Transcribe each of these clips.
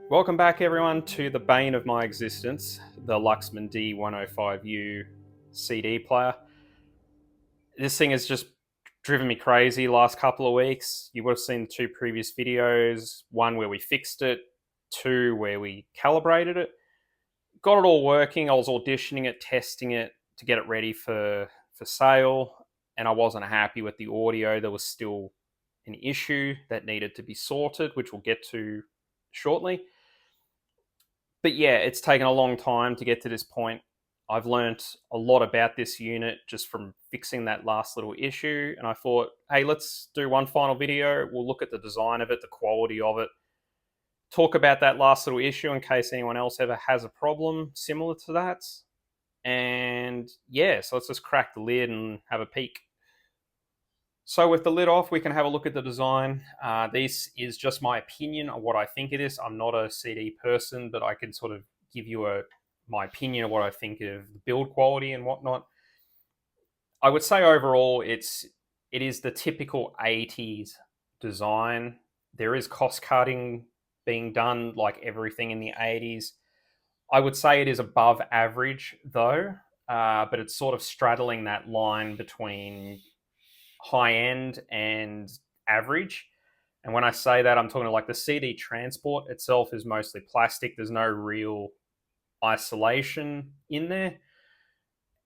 Welcome back, everyone, to the bane of my existence, the Luxman D-105u CD player. This thing has just driven me crazy the last couple of weeks. You would have seen the two previous videos, one where we fixed it, two where we calibrated it. Got it all working. I was auditioning it, testing it to get it ready for sale, and I wasn't happy with the audio. There was still an issue that needed to be sorted, which we'll get to shortly. But yeah, it's taken a long time to get to this point. I've learnt a lot about this unit just from fixing that last little issue, and I thought, hey, let's do one final video. We'll look at the design of it, the quality of it, talk about that last little issue in case anyone else ever has a problem similar to that. And yeah, so let's just crack the lid and have a peek. So with the lid off, we can have a look at the design. This is just my opinion of what I think it is. I'm not a CD person, but I can sort of give you my opinion of what I think of the build quality and whatnot. I would say overall, it is the typical 80s design. There is cost cutting being done like everything in the 80s. I would say it is above average though, but it's sort of straddling that line between high end and average. And when I say that, I'm talking like the CD transport itself is mostly plastic. There's no real isolation in there.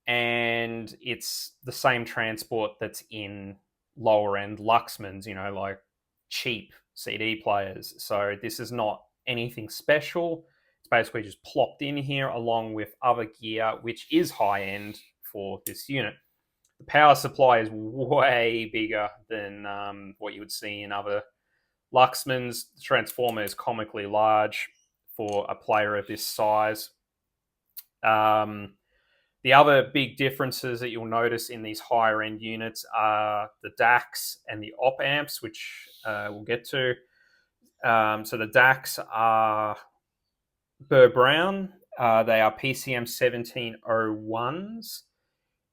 And it's the same transport that's in lower end Luxmans, like cheap CD players. So this is not anything special. It's basically just plopped in here along with other gear, which is high end for this unit. The power supply is way bigger than what you would see in other Luxmans. The transformer is comically large for a player of this size. The other big differences that you'll notice in these higher end units are the DACs and the op amps, which we'll get to. So the DACs are Burr Brown. They are PCM 1701s.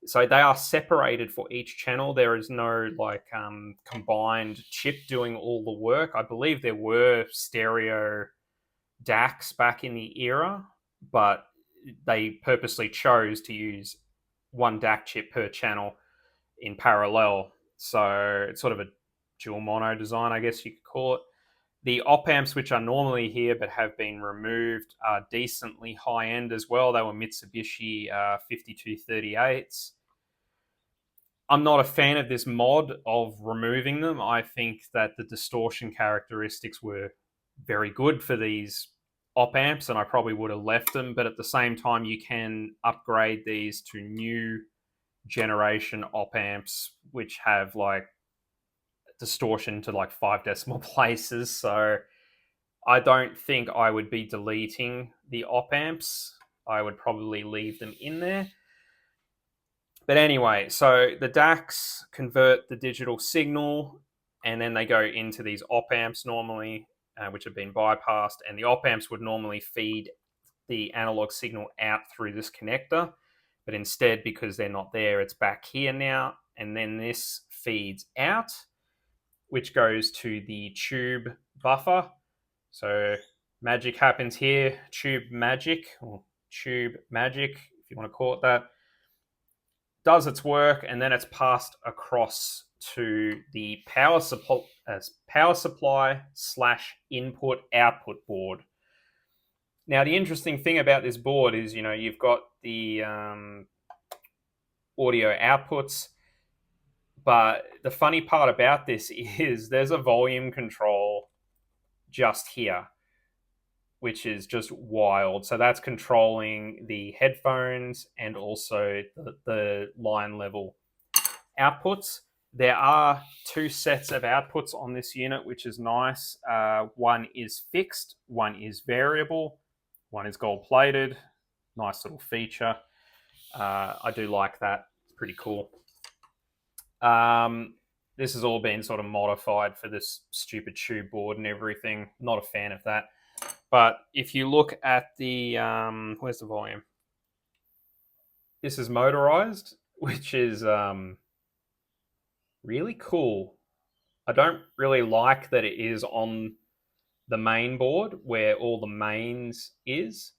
So they are separated for each channel. There is no combined chip doing all the work. I believe there were stereo DACs back in the era, but they purposely chose to use one DAC chip per channel in parallel. So it's sort of a dual mono design, I guess you could call it. The op amps, which are normally here but have been removed, are decently high end as well. They were Mitsubishi 5238s. I'm not a fan of this mod of removing them. I think that the distortion characteristics were very good for these op amps, and I probably would have left them. But at the same time, you can upgrade these to new generation op amps, which have like distortion to like 5 decimal places. So I don't think I would be deleting the op amps. I would probably leave them in there. But anyway, so the DACs convert the digital signal and then they go into these op amps normally, which have been bypassed. And the op amps would normally feed the analog signal out through this connector. But instead, because they're not there, it's back here now. And then this feeds out, which goes to the tube buffer. So magic happens here, tube magic, or tube magic, if you want to call it that. Does its work, and then it's passed across to the power supply / input output board. Now, the interesting thing about this board is, you've got the audio outputs, but the funny part about this is there's a volume control just here, which is just wild. So that's controlling the headphones and also the line level outputs. There are two sets of outputs on this unit, which is nice. One is fixed, one is variable, one is gold plated. Nice little feature. I do like that. It's pretty cool. This has all been sort of modified for this stupid tube board and everything. Not a fan of that. But if you look at the, where's the volume? This is motorized, which is really cool. I don't really like that it is on the main board where all the mains is,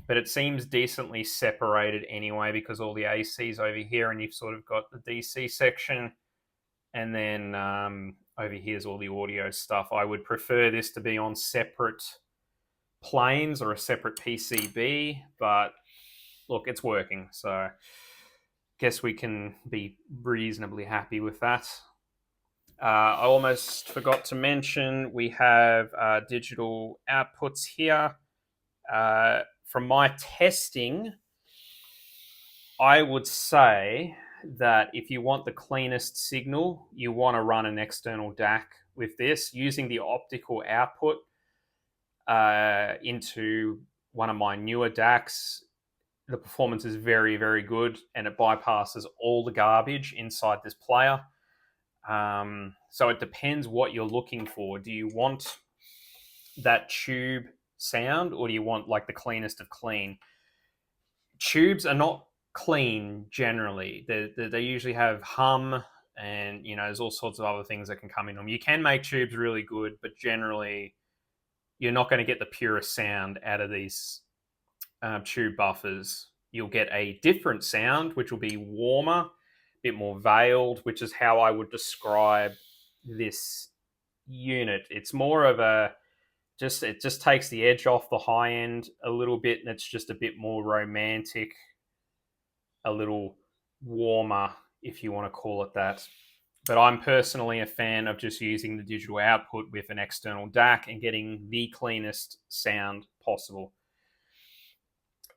but it seems decently separated anyway because all the AC's over here and you've sort of got the DC section, and then over here's all the audio stuff. I would prefer this to be on separate planes or a separate PCB, but look, it's working, so guess we can be reasonably happy with that. I almost forgot to mention we have digital outputs here. From my testing, I would say that if you want the cleanest signal, you want to run an external DAC with this. Using the optical output into one of my newer DACs, the performance is very, very good, and it bypasses all the garbage inside this player. So it depends what you're looking for. Do you want that tube sound, or do you want like the cleanest of clean? Tubes are not clean generally. They usually have hum, and there's all sorts of other things that can come in them. You can make tubes really good, but generally you're not going to get the purest sound out of these tube buffers. You'll get a different sound, which will be warmer, a bit more veiled, which is how I would describe this unit. It's more of it just takes the edge off the high end a little bit, and it's just a bit more romantic, a little warmer, if you want to call it that. But I'm personally a fan of just using the digital output with an external DAC and getting the cleanest sound possible.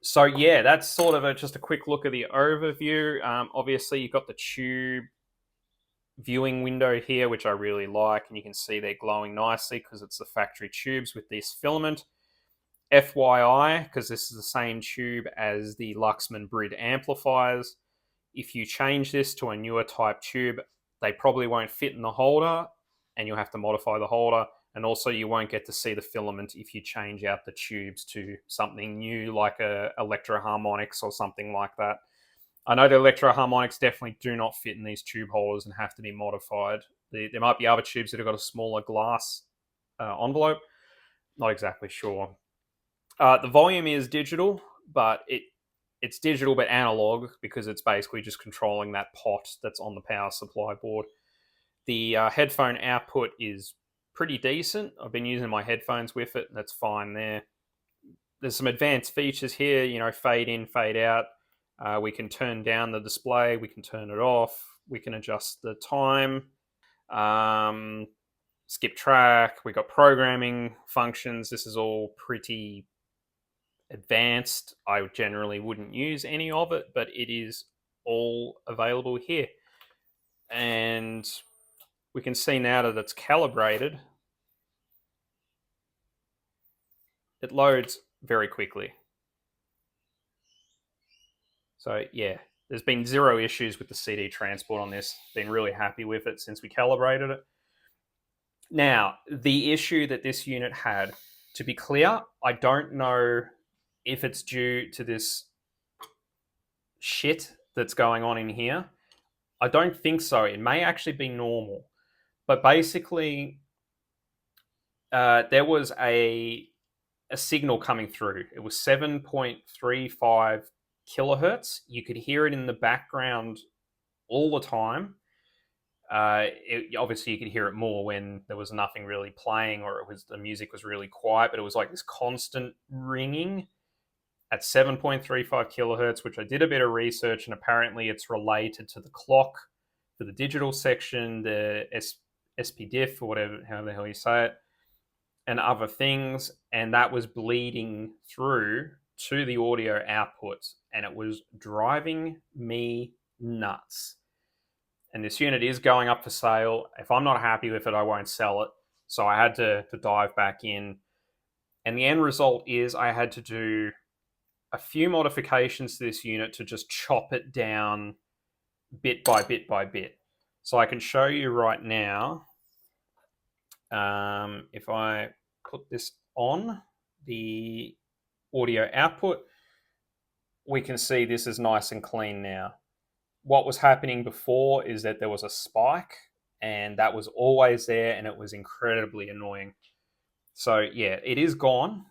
So yeah, that's sort of just a quick look at the overview. Obviously, you've got the tube viewing window here, which I really like, and you can see they're glowing nicely because it's the factory tubes with this filament. FYI, because this is the same tube as the Luxman Brid amplifiers, if you change this to a newer type tube, they probably won't fit in the holder, and you'll have to modify the holder. And also you won't get to see the filament if you change out the tubes to something new, like a electro-harmonics or something like that. I know the electro-harmonics definitely do not fit in these tube holders and have to be modified. There might be other tubes that have got a smaller glass envelope. Not exactly sure. The volume is digital, but it's digital but analog because it's basically just controlling that pot that's on the power supply board. The headphone output is pretty decent. I've been using my headphones with it, and that's fine there. There's some advanced features here, fade in, fade out. We can turn down the display, we can turn it off, we can adjust the time, skip track, we got programming functions. This is all pretty advanced. I generally wouldn't use any of it, but it is all available here. And we can see now that it's calibrated, it loads very quickly. So yeah, there's been zero issues with the CD transport on this. Been really happy with it since we calibrated it. Now, the issue that this unit had, to be clear, I don't know if it's due to this shit that's going on in here. I don't think so. It may actually be normal. But basically, there was a signal coming through. It was 7.35 kilohertz. You could hear it in the background all the time. Obviously, you could hear it more when there was nothing really playing, or the music was really quiet. But it was like this constant ringing at 7.35 kilohertz, which I did a bit of research, and apparently it's related to the clock for the digital section, the SPDIF, or whatever, how the hell you say it, and other things, and that was bleeding through to the audio output, and it was driving me nuts. And this unit is going up for sale. If I'm not happy with it, I won't sell it. So I had to dive back in. And the end result is I had to do a few modifications to this unit to just chop it down bit by bit by bit. So I can show you right now. If I put this on the audio output, we can see this is nice and clean now. What was happening before is that there was a spike, and that was always there, and it was incredibly annoying. So yeah, it is gone.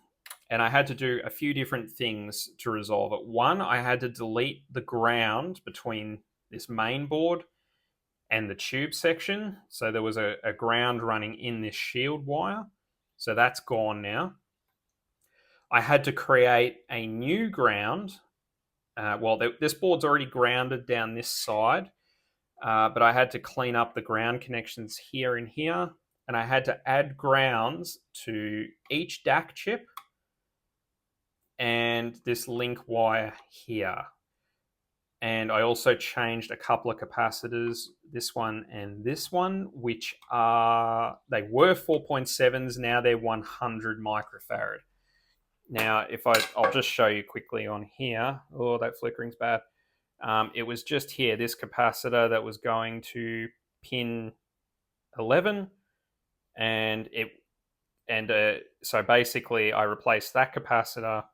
And I had to do a few different things to resolve it. One, I had to delete the ground between this main board and the tube section. So there was a ground running in this shield wire. So that's gone now. I had to create a new ground. This board's already grounded down this side, but I had to clean up the ground connections here and here. And I had to add grounds to each DAC chip and this link wire here. And I also changed a couple of capacitors, this one and this one, which they were 4.7s, now they're 100 microfarad. Now, I'll just show you quickly on here. Oh, that flickering's bad. It was just here, this capacitor that was going to pin 11, so basically I replaced that capacitor,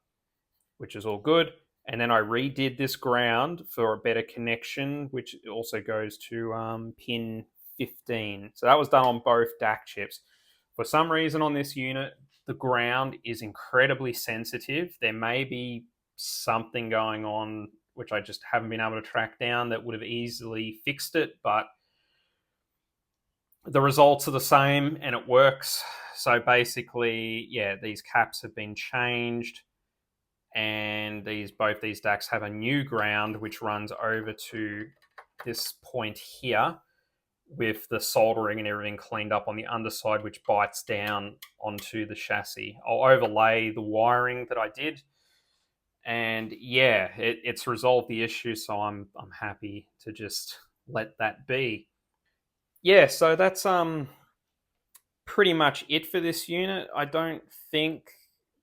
which is all good. And then I redid this ground for a better connection, which also goes to pin 15. So that was done on both DAC chips. For some reason on this unit, the ground is incredibly sensitive. There may be something going on which I just haven't been able to track down that would have easily fixed it, but the results are the same and it works. So basically, yeah, these caps have been changed, and both these DACs have a new ground which runs over to this point here with the soldering and everything cleaned up on the underside, which bites down onto the chassis. I'll overlay the wiring that I did, and yeah, it's resolved the issue, so I'm happy to just let that be. Yeah, so that's pretty much it for this unit. I don't think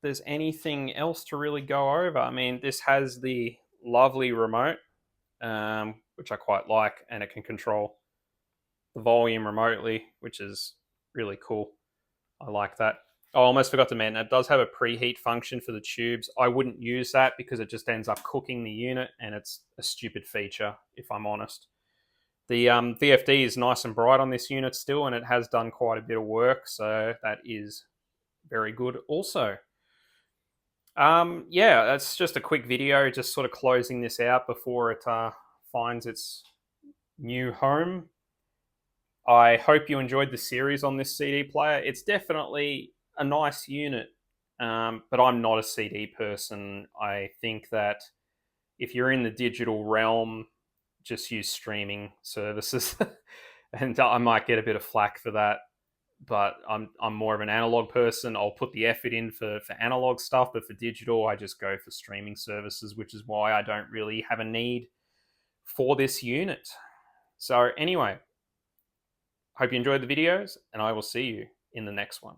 there's anything else to really go over. I mean, this has the lovely remote, which I quite like, and it can control the volume remotely, which is really cool. I like that. I almost forgot to mention, it does have a preheat function for the tubes. I wouldn't use that because it just ends up cooking the unit, and it's a stupid feature, if I'm honest. The VFD is nice and bright on this unit still, and it has done quite a bit of work, so that is very good also. Yeah, that's just a quick video, just sort of closing this out before it finds its new home. I hope you enjoyed the series on this CD player. It's definitely a nice unit, but I'm not a CD person. I think that if you're in the digital realm, just use streaming services. And I might get a bit of flack for that, but I'm more of an analog person. I'll put the effort in for analog stuff, but for digital, I just go for streaming services, which is why I don't really have a need for this unit. So anyway, hope you enjoyed the videos, and I will see you in the next one.